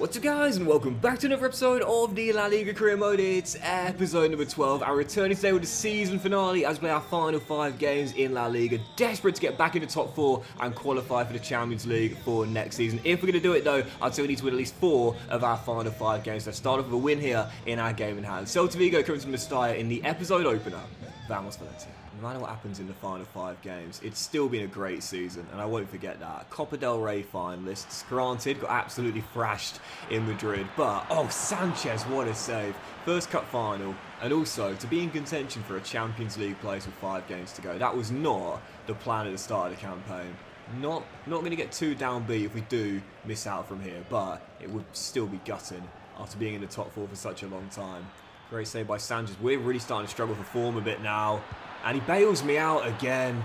What's up guys, and welcome back to another episode of the La Liga career mode. It's episode number 12. I'm returning today with the season finale as we play our final 5 games in La Liga. Desperate to get back into top 4 and qualify for the Champions League for next season. If we're going to do it though, I'd say we need to win at least 4 of our final 5 games. So start off with a win here in our game in hand. Celta Vigo coming to Mestalla in the episode opener. Vamos Valencia. No matter what happens in the final 5 games, it's still been a great season, and I won't forget that. Copa del Rey finalists, granted, got absolutely thrashed in Madrid, but, oh, Sanchez, what a save. First cup final, and also to be in contention for a Champions League place with 5 games to go. That was not the plan at the start of the campaign. Not going to get too downbeat if we do miss out from here, but it would still be gutting after being in the top 4 for such a long time. Great save by Sanchez. We're really starting to struggle for form a bit now. And he bails me out again.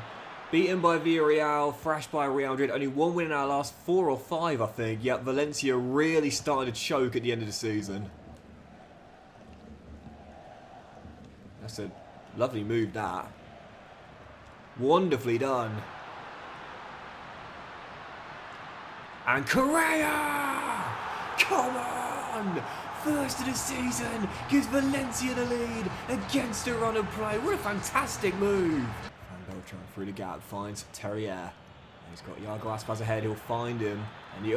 Beaten by Villarreal, thrashed by Real Madrid. Only 1 win in our last 4 or 5, I think. Yet Valencia really started to choke at the end of the season. That's a lovely move, that. Wonderfully done. And Correa! Come on! First of the season gives Valencia the lead against a run of play. What a fantastic move. Van Beltran through the gap, finds Terrier. He's got Iago Aspas ahead, he'll find him. And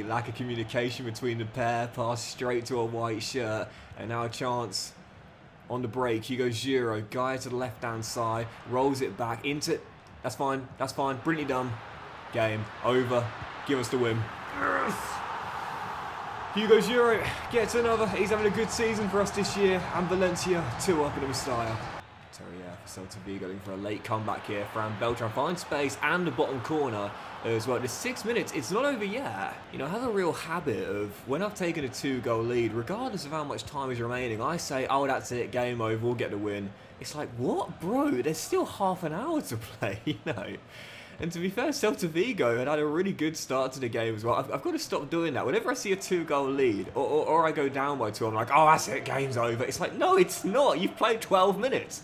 lack of communication between the pair, pass straight to a white shirt. And now a chance on the break. Hugo Giro, guy to the left-hand side, rolls it back into... That's fine, brilliantly done. Game over, give us the win. Yes! Hugo Giro gets another. He's having a good season for us this year. And Valencia 2 up in the Mestalla. Terrier for Celta Vigo looking for a late comeback here. Van Beltran finds space and the bottom corner as well. The 6 minutes, it's not over yet. You know, I have a real habit of when I've taken a 2-goal lead, regardless of how much time is remaining, I say, oh, that's it, game over, we'll get the win. It's like, what, bro? There's still half an hour to play, you know. And to be fair, Celta Vigo had a really good start to the game as well. I've got to stop doing that. Whenever I see a 2-goal lead, or I go down by 2, I'm like, oh, that's it, game's over. It's like, no, it's not. You've played 12 minutes.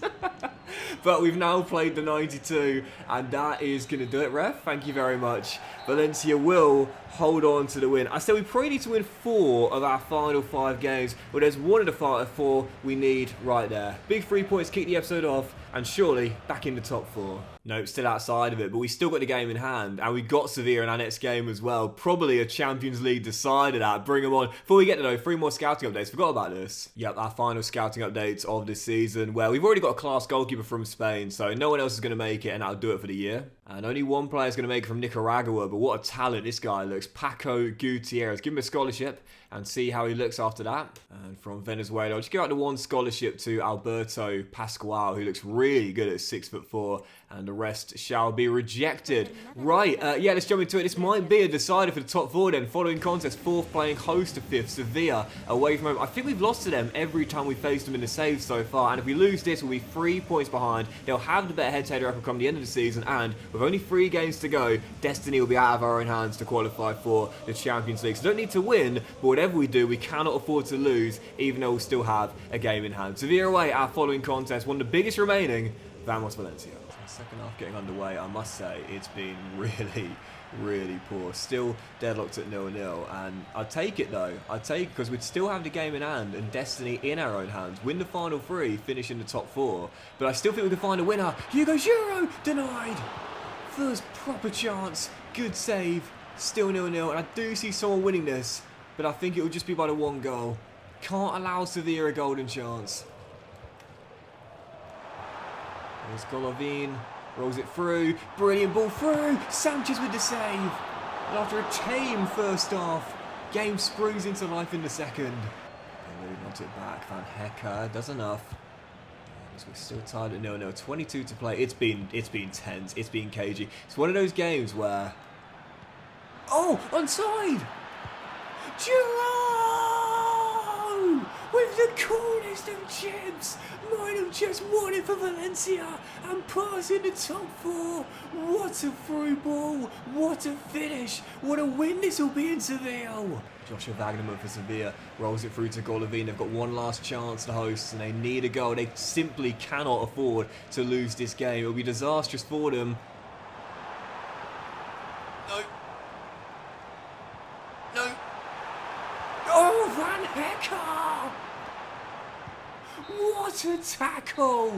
But we've now played the 92, and that is going to do it, ref. Thank you very much. Valencia will hold on to the win. I said we probably need to win 4 of our final 5 games, but there's 1 of the final 4 we need right there. Big 3 points, kick the episode off, and surely back in the top 4. Nope, still outside of it, but we still got the game in hand, and we got Sevilla in our next game as well. Probably a Champions League decider that. Bring them on. Before we get to those, 3 more scouting updates. Forgot about this. Yep, our final scouting updates of this season, where we've already got a class goalkeeper from Spain, so no one else is going to make it, and that'll do it for the year. And only 1 player is going to make it from Nicaragua, but what a talent this guy looks. Paco Gutierrez. Give him a scholarship and see how he looks after that. And from Venezuela, I'll just give out the 1 scholarship to Alberto Pascual, who looks really good at 6'4", and the rest shall be rejected. Right, yeah, let's jump into it. This might be a decider for the top 4 then. Following contest, 4th playing host to 5th, Sevilla away from home. I think we've lost to them every time we faced them in the saves so far, and if we lose this, we'll be 3 points behind. They'll have the better head-to-head record come the end of the season, and with only 3 games to go, destiny will be out of our own hands to qualify for the Champions League. So don't need to win, but whatever we do, we cannot afford to lose, even though we'll still have a game in hand. Sevilla away, our following contest, one of the biggest remaining, Vamos Valencia. Second half getting underway, I must say, it's been really poor. Still deadlocked at 0-0, and I'd take it though. I'd take it because we'd still have the game in hand and destiny in our own hands. Win the final 3, finish in the top 4. But I still think we can find a winner. Hugo Giro denied. First proper chance, good save, still 0-0, and I do see someone winning this, but I think it will just be by the 1 goal. Can't allow Sevilla a golden chance. There's Golovin, rolls it through, brilliant ball through, Sanchez with the save. And after a tame first half, game springs into life in the second. They want it back, Van Hecker does enough. We're still tied at 0-0, 22 to play. It's been tense, it's been cagey. It's one of those games where... Oh, onside! Giroud! With the coolest of chips! Might have just won it for Valencia and pass in the top 4. What a through ball! What a finish! What a win this will be in Sevilla! Joshua Wagnerman for Sevilla rolls it through to Golovin. They've got 1 last chance to host and they need a goal. They simply cannot afford to lose this game. It'll be disastrous for them. No. No. Oh, Van Hecker! What a tackle!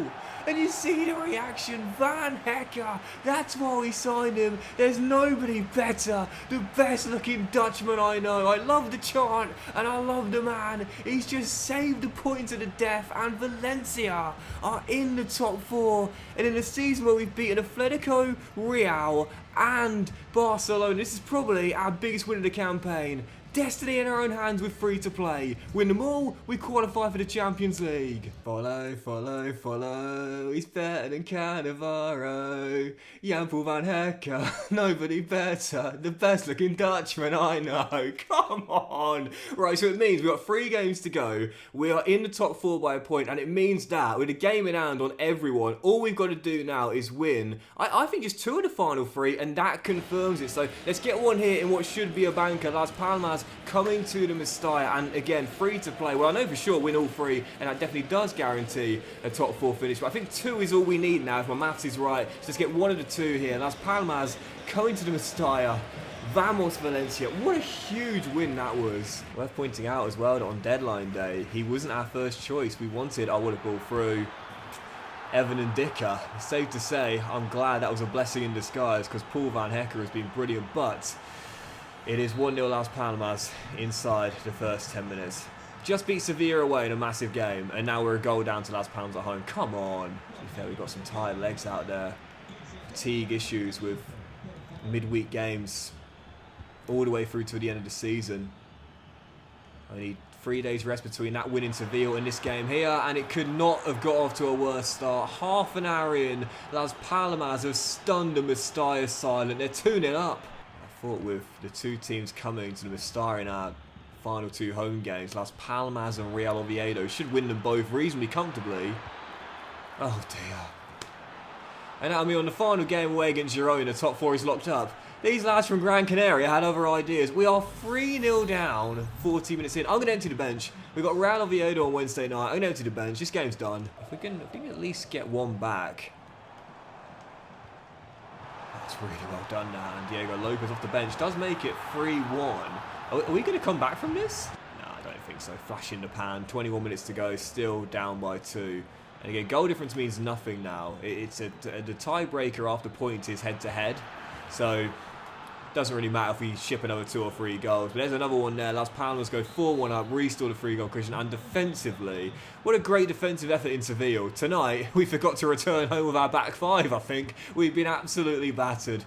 And you see the reaction, Van Hecker, that's why we signed him. There's nobody better, the best looking Dutchman I know. I love the chant and I love the man. He's just saved the point to the death, and Valencia are in the top 4. And in a season where we've beaten Atletico, Real and Barcelona, this is probably our biggest win of the campaign. Destiny in our own hands with free to play. Win them all, we qualify for the Champions League. Follow, follow, follow. He's better than Cannavaro. Jan-Paul Van Hecker, nobody better. The best looking Dutchman I know. Come on. Right, so it means we've got 3 games to go. We are in the top 4 by a point, and it means that with a game in hand on everyone, all we've got to do now is win. I think just 2 of the final 3, and that confirms it. So let's get one here in what should be a banker. Las Palmas coming to the Mestalla, and again, free to play. Well, I know for sure win all 3, and that definitely does guarantee a top 4 finish, but I think 2 is all we need now if my maths is right. So let's get 1 of the 2 here. Las Palmas coming to the Mestalla. Vamos Valencia. What a huge win that was. Worth pointing out as well that on deadline day, he wasn't our first choice. We wanted I would have ball through Evan and Dicker. Safe to say, I'm glad that was a blessing in disguise, because Paul Van Hecker has been brilliant, but it is 1-0 Las Palmas inside the first 10 minutes. Just beat Sevilla away in a massive game, and now we're a goal down to Las Palmas at home. Come on. To be fair, we've got some tired legs out there. Fatigue issues with midweek games all the way through to the end of the season. I need 3 days rest between that win in Sevilla and this game here, and it could not have got off to a worse start. Half an hour in, Las Palmas have stunned the Mestalla silent. They're 2-0 up. I thought with the 2 teams coming to the Mestalla in our final 2 home games, Las Palmas and Real Oviedo should win them both reasonably comfortably. Oh dear. And I mean, on the final game away against Girona, top 4 is locked up. These lads from Gran Canaria had other ideas. We are 3-0 down, 40 minutes in. I'm going to empty the bench. We've got Real Oviedo on Wednesday night. I'm going to empty the bench. This game's done. If we can at least get 1 back. That's really well done now. And Diego Lopez off the bench does make it 3-1. Are we going to come back from this? No, I don't think so. Flash in the pan. 21 minutes to go. Still down by 2. And again, goal difference means nothing now. It's the tiebreaker after points is head-to-head. So doesn't really matter if we ship another 2 or 3 goals. But there's another one there. Las Palmas go 4-1 up, restore the 3-goal cushion. And defensively, what a great defensive effort in Seville. Tonight, we forgot to return home with our back 5, I think. We've been absolutely battered.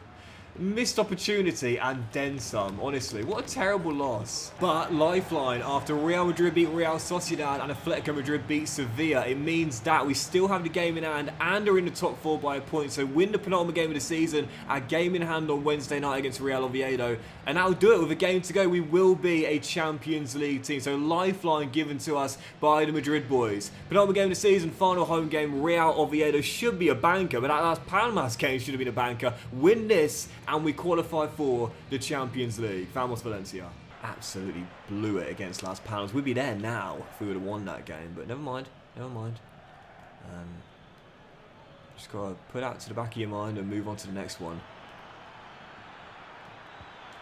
Missed opportunity and then some, honestly. What a terrible loss. But lifeline, after Real Madrid beat Real Sociedad and Atletico Madrid beat Sevilla, it means that we still have the game in hand and are in the top 4 by a point. So win the penultimate game of the season, our game in hand on Wednesday night against Real Oviedo, and that'll do it. With a game to go, we will be a Champions League team. So lifeline given to us by the Madrid boys. Penultimate game of the season, final home game, Real Oviedo should be a banker, but that last Palmas game should have been a banker. Win this and we qualify for the Champions League. Vamos Valencia. Absolutely blew it against Las Palmas. We'd be there now if we would have won that game, but never mind. Never mind. Just got to put that to the back of your mind and move on to the next one.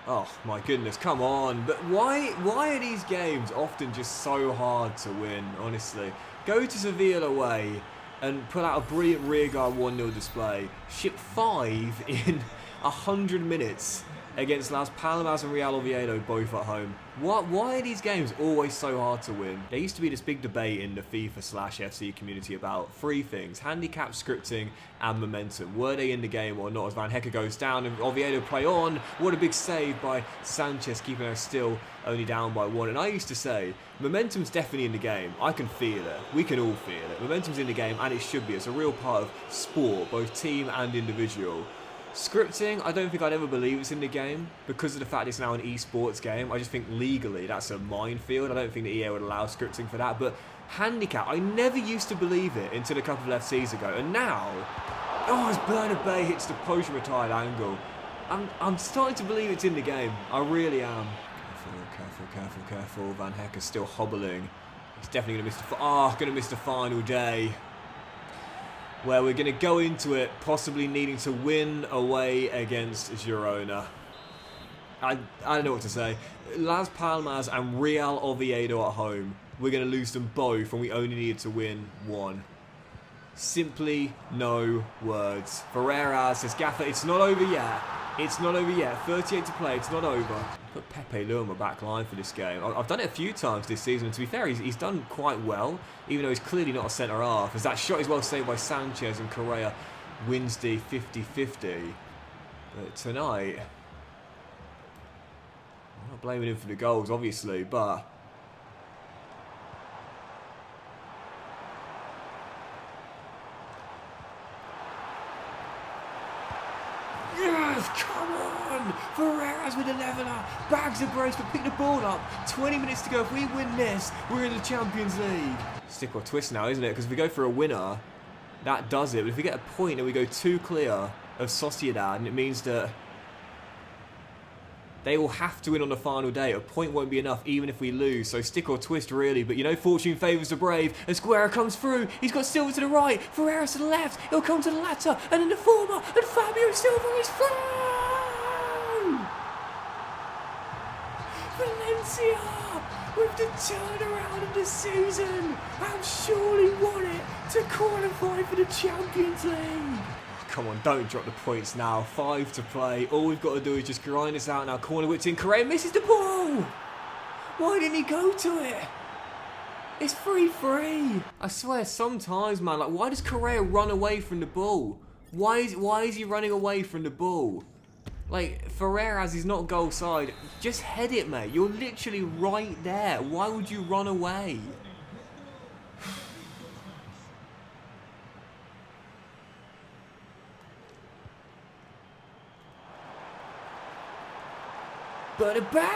Oh my goodness, come on. But why are these games often just so hard to win, honestly? Go to Sevilla away and put out a brilliant rearguard 1-0 display. Ship 5 in 100 minutes against Las Palmas and Real Oviedo, both at home. Why are these games always so hard to win? There used to be this big debate in the FIFA/FC community about 3 things: handicap, scripting, and momentum. Were they in the game or not? As Van Hecker goes down and Oviedo play on. What a big save by Sanchez, keeping us still only down by 1. And I used to say, momentum's definitely in the game. I can feel it. We can all feel it. Momentum's in the game, and it should be. It's a real part of sport, both team and individual. Scripting, I don't think I'd ever believe it's in the game because of the fact it's now an esports game. I just think legally that's a minefield. I don't think the EA would allow scripting for that. But handicap, I never used to believe it until a couple of FCs ago. And now, as Bernabé hits the post retired angle, I'm starting to believe it's in the game. I really am. Careful. Van Hecker's still hobbling. He's definitely going to miss the final day, where we're going to go into it possibly needing to win away against Girona. I don't know what to say. Las Palmas and Real Oviedo at home. We're going to lose them both, and we only needed to win one. Simply no words. Ferreira says, Gaffer, it's not over yet. It's not over yet. 38 to play. It's not over. Put Pepe Lu on my back line for this game. I've done it a few times this season, and to be fair, he's done quite well, even though he's clearly not a centre-half, as that shot is well saved by Sanchez, and Correa wins the 50-50. But tonight, I'm not blaming him for the goals, obviously, but... Yes, come on! Ferreira's with a leveller, bags a brace, but pick the ball up. 20 minutes to go. If we win this, we're in the Champions League. Stick or twist now, isn't it? Because if we go for a winner, that does it. But if we get a point and we go 2 clear of Sociedad, and it means that they will have to win on the final day. A point won't be enough, even if we lose. So stick or twist, really. But you know, fortune favours the brave. Esquerra comes through. He's got Silva to the right. Ferreira to the left. He'll come to the latter. And then the former. And Fabio Silva is through! Valencia with the turnaround of the season have surely won it to qualify for the Champions League. Come on, don't drop the points now. 5 to play. All we've got to do is just grind this out now. Corner whipped in. Correa misses the ball. Why didn't he go to it? It's 3-3. I swear, sometimes, man, like, why does Correa run away from the ball? Why is he running away from the ball? Like, Ferreira's is not goal side. Just head it, mate. You're literally right there. Why would you run away? But a bang!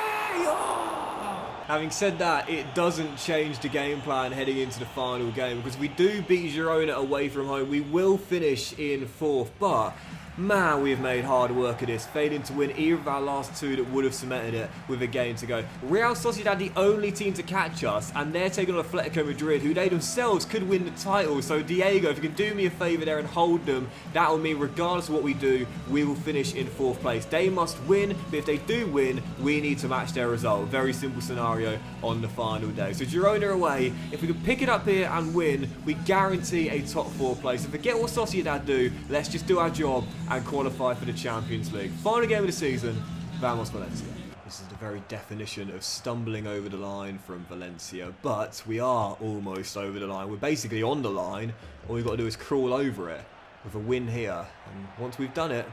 Oh! Having said that, it doesn't change the game plan heading into the final game, because if we do beat Girona away from home, we will finish in 4th. But man, we've made hard work of this, failing to win either of our last 2 that would have cemented it with a game to go. Real Sociedad, the only team to catch us, and they're taking on Atletico Madrid, who they themselves could win the title. So Diego, if you can do me a favour there and hold them, that will mean regardless of what we do, we will finish in 4th place. They must win, but if they do win, we need to match their result. Very simple scenario on the final day. So Girona away, if we can pick it up here and win, we guarantee a top 4 place. So forget what Sociedad do, let's just do our job and qualify for the Champions League. Final game of the season, Vamos Valencia. This is the very definition of stumbling over the line from Valencia, but we are almost over the line. We're basically on the line. All we've got to do is crawl over it with a win here. And once we've done it,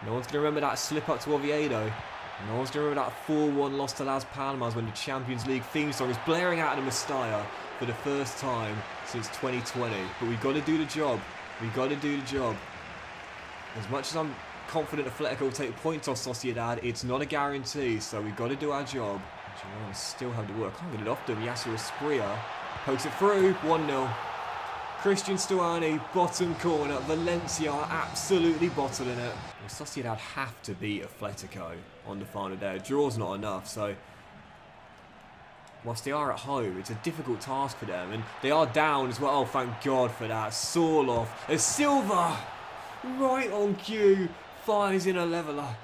no one's going to remember that slip up to Oviedo. No one's going to remember that 4-1 loss to Las Palmas when the Champions League theme song is blaring out in the Mestalla for the first time since 2020. But we've got to do the job. We've got to do the job. As much as I'm confident Atletico will take points off Sociedad, it's not a guarantee, so we've got to do our job. Girona still have to work. Can't get it off them. Yasser Asprilla pokes it through. 1-0. Christian Stuani, bottom corner. Valencia are absolutely bottling it. Well, Sociedad have to beat Atletico on the final day. A draw's not enough, so whilst they are at home, it's a difficult task for them, and they are down as well. Oh, thank God for that. Sorloth as Silva, right on cue, fires in a leveller.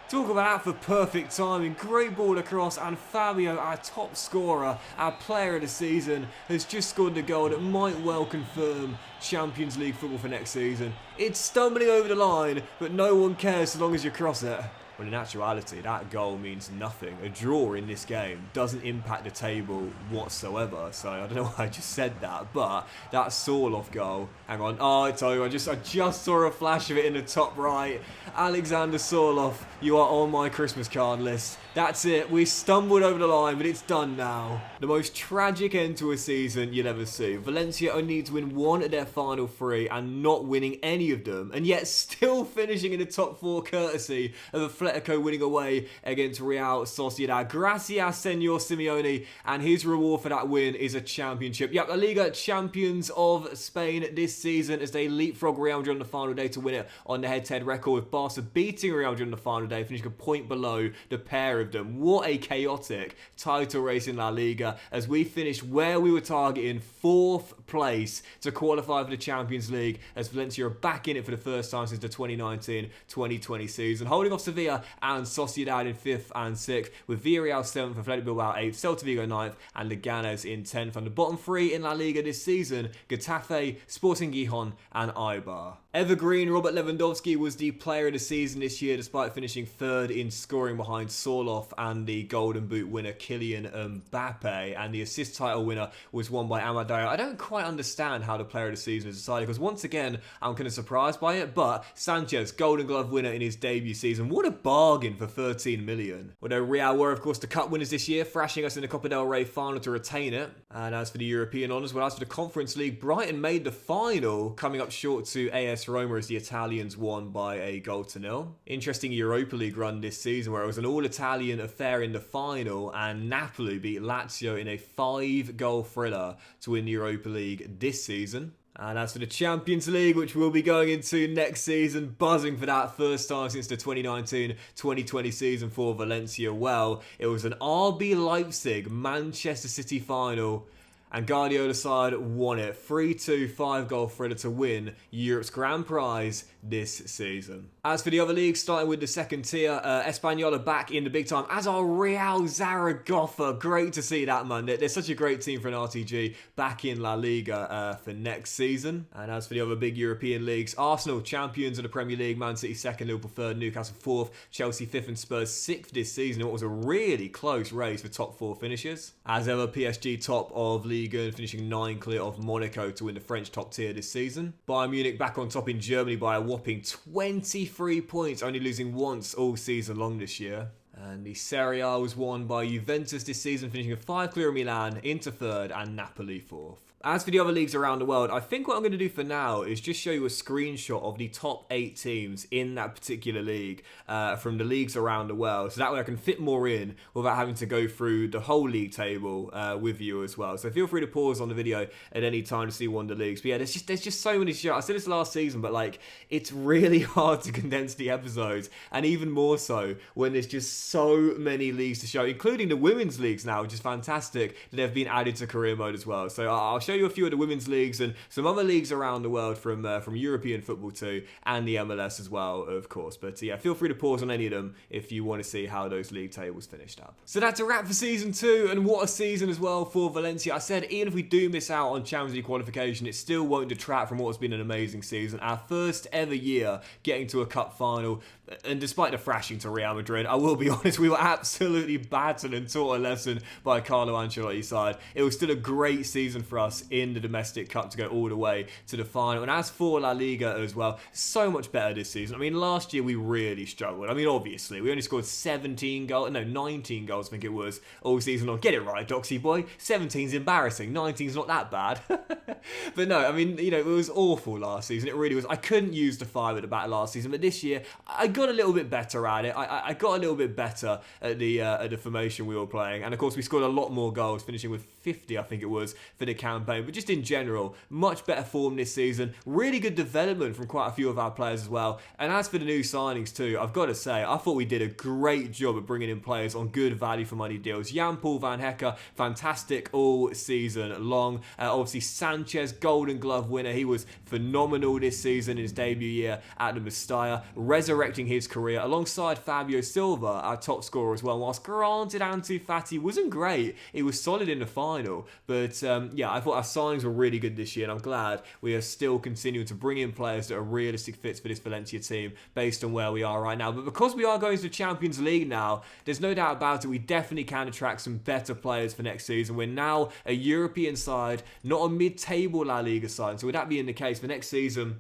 Talk about that for perfect timing. Great ball across, and Fabio, our top scorer, our player of the season, has just scored a goal that might well confirm Champions League football for next season. It's stumbling over the line, but no one cares so long as you cross it. Well, in actuality, that goal means nothing. A draw in this game doesn't impact the table whatsoever. So I don't know why I just said that, but that Sorloth goal. Hang on. Oh, it's over. I just saw a flash of it in the top right. Alexander Sorloth, you are on my Christmas card list. That's it. We stumbled over the line, but it's done now. The most tragic end to a season you'll ever see. Valencia only need to win 1 of their final 3 and not winning any of them, and yet still finishing in the top 4 courtesy of Atletico winning away against Real Sociedad. Gracias, Senor Simeone, and his reward for that win is a championship. Yep, La Liga champions of Spain this season as they leapfrog Real Madrid on the final day to win it on the head-to-head record, with Barca beating Real Madrid on the final day, finishing a point below the pair of of them. What a chaotic title race in La Liga as we finished where we were targeting 4th place to qualify for the Champions League, as Valencia are back in it for the first time since the 2019-2020 season, holding off Sevilla and Sociedad in 5th and 6th, with Villarreal 7th, Athletic Bilbao 8th, Celta Vigo 9th, and Leganes in 10th. And the bottom 3 in La Liga this season, Getafe, Sporting Gijon, and Eibar. Evergreen Robert Lewandowski was the player of the season this year, despite finishing 3rd in scoring behind Sorloth and the Golden Boot winner Kylian Mbappe, and the assist title winner was won by Amadeo. I don't quite understand how the player of the season is decided, because once again, I'm kind of surprised by it, but Sanchez, Golden Glove winner in his debut season, what a bargain for 13 million. Although Real were, of course, the cup winners this year, thrashing us in the Copa del Rey final to retain it. And as for the European honours, well, as for the Conference League, Brighton made the final, coming up short to AS Roma as the Italians won by a 0-0. Interesting Europa League run this season, where it was an all-Italian affair in the final, and Napoli beat Lazio in a 5-goal thriller to win the Europa League this season. And as for the Champions League, which we'll be going into next season, buzzing for that first time since the 2019-2020 season for Valencia, well, it was an RB Leipzig Manchester City final, and Guardiola's side won it. 3-2, 5-goal thriller to win Europe's grand prize this season. As for the other leagues, starting with the second tier, Espanyol are back in the big time, as are Real Zaragoza. Great to see that, man. They're such a great team for an RTG, back in La Liga for next season. And as for the other big European leagues, Arsenal, champions of the Premier League, Man City 2nd, Liverpool 3rd, Newcastle 4th, Chelsea 5th, and Spurs 6th this season in what was a really close race for top 4 finishes. As ever, PSG top of Liga, finishing 9 clear of Monaco to win the French top tier this season. Bayern Munich back on top in Germany by a whopping 23 points, only losing once all season long this year. And the Serie A was won by Juventus this season, finishing a 5 clear of Milan, Inter 3rd, and Napoli 4th. As for the other leagues around the world, I think what I'm going to do for now is just show you a screenshot of the top 8 teams in that particular league from the leagues around the world. So that way I can fit more in without having to go through the whole league table with you as well. So feel free to pause on the video at any time to see one of the leagues. But yeah, there's just so many shows. I said this last season, but like, it's really hard to condense the episodes. And even more so when there's just so many leagues to show, including the women's leagues now, which is fantastic that they've been added to career mode as well. So I'll show you a few of the women's leagues and some other leagues around the world from European football too, and the MLS as well, of course. But yeah, feel free to pause on any of them if you want to see how those league tables finished up. So that's a wrap for season 2, and what a season as well for Valencia. I said even if we do miss out on Champions League qualification, it still won't detract from what's been an amazing season. Our first ever year getting to a cup final, and despite the thrashing to Real Madrid, I will be honest, we were absolutely battered and taught a lesson by Carlo Ancelotti's side. It was still a great season for us in the domestic cup to go all the way to the final. And as for La Liga as well, so much better this season. I mean, last year we really struggled. I mean, obviously, we only scored 19 goals, I think it was, all season long. Get it right, Doxy boy. 17's embarrassing. 19's not that bad. But no, I mean, you know, it was awful last season. It really was. I couldn't use the 5 at the back last season, but this year, I got a little bit better at it. I got a little bit better at the formation we were playing. And of course, we scored a lot more goals, finishing with 50, I think it was, for the campaign. But just in general, much better form this season. Really good development from quite a few of our players as well. And as for the new signings too, I've got to say, I thought we did a great job of bringing in players on good value for money deals. Jan-Paul van Hecker, fantastic all season long. Obviously, Sanchez, Golden Glove winner. He was phenomenal this season in his debut year at the Mestalla, resurrecting his career alongside Fabio Silva, our top scorer as well. Whilst granted Ansu Fati wasn't great, he was solid in the final. But yeah, I thought our signings were really good this year, and I'm glad we are still continuing to bring in players that are realistic fits for this Valencia team based on where we are right now. But because we are going to the Champions League now, there's no doubt about it, we definitely can attract some better players for next season. We're now a European side, not a mid-table La Liga side. So with that being the case, for next season,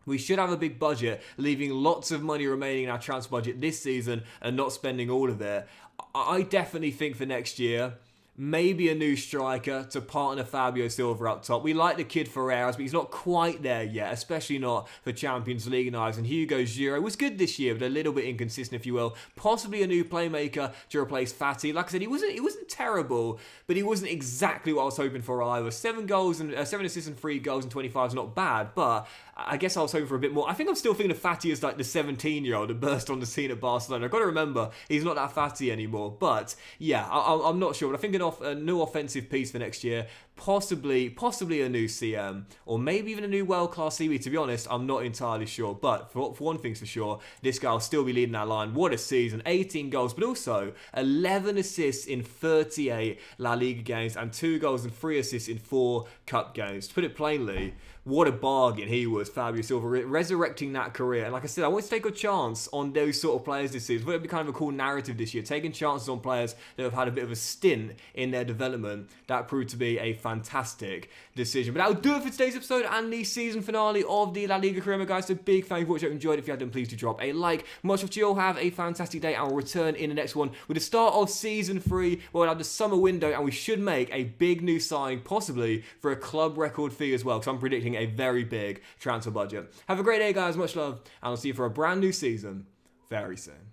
we should have a big budget, leaving lots of money remaining in our transfer budget this season and not spending all of it. I definitely think for next year, maybe a new striker to partner Fabio Silva up top. We like the kid Ferreras, but he's not quite there yet, especially not for Champions League knives. And Hugo Giroud was good this year, but a little bit inconsistent, if you will. Possibly a new playmaker to replace Fati. Like I said, he wasn't terrible, but he wasn't exactly what I was hoping for either. 7 assists and 3 goals and 25 is not bad, but I guess I was hoping for a bit more. I think I'm still thinking of Fati as like the 17-year-old that burst on the scene at Barcelona. I've got to remember, he's not that Fati anymore. But yeah, I'm not sure. But I think a new offensive piece for next year, possibly a new CM, or maybe even a new world-class CB. To be honest, I'm not entirely sure. But for one thing's for sure, this guy will still be leading that line. What a season. 18 goals, but also 11 assists in 38 La Liga games and 2 goals and 3 assists in 4 cup games. To put it plainly, what a bargain he was, Fabio Silva, resurrecting that career. And like I said, I want to take a chance on those sort of players this season. It'll be kind of a cool narrative this year, taking chances on players that have had a bit of a stint in their development. That proved to be a fantastic decision. But that will do it for today's episode and the season finale of the La Liga Career, guys. So big thank you for watching. If you enjoyed it, if you have done, please do drop a like. Much of you all have a fantastic day, and we'll return in the next one with the start of season 3. We'll have the summer window, and we should make a big new signing, possibly for a club record fee as well, because I'm predicting a very big transfer budget. Have a great day, guys. Much love, and I'll see you for a brand new season very soon.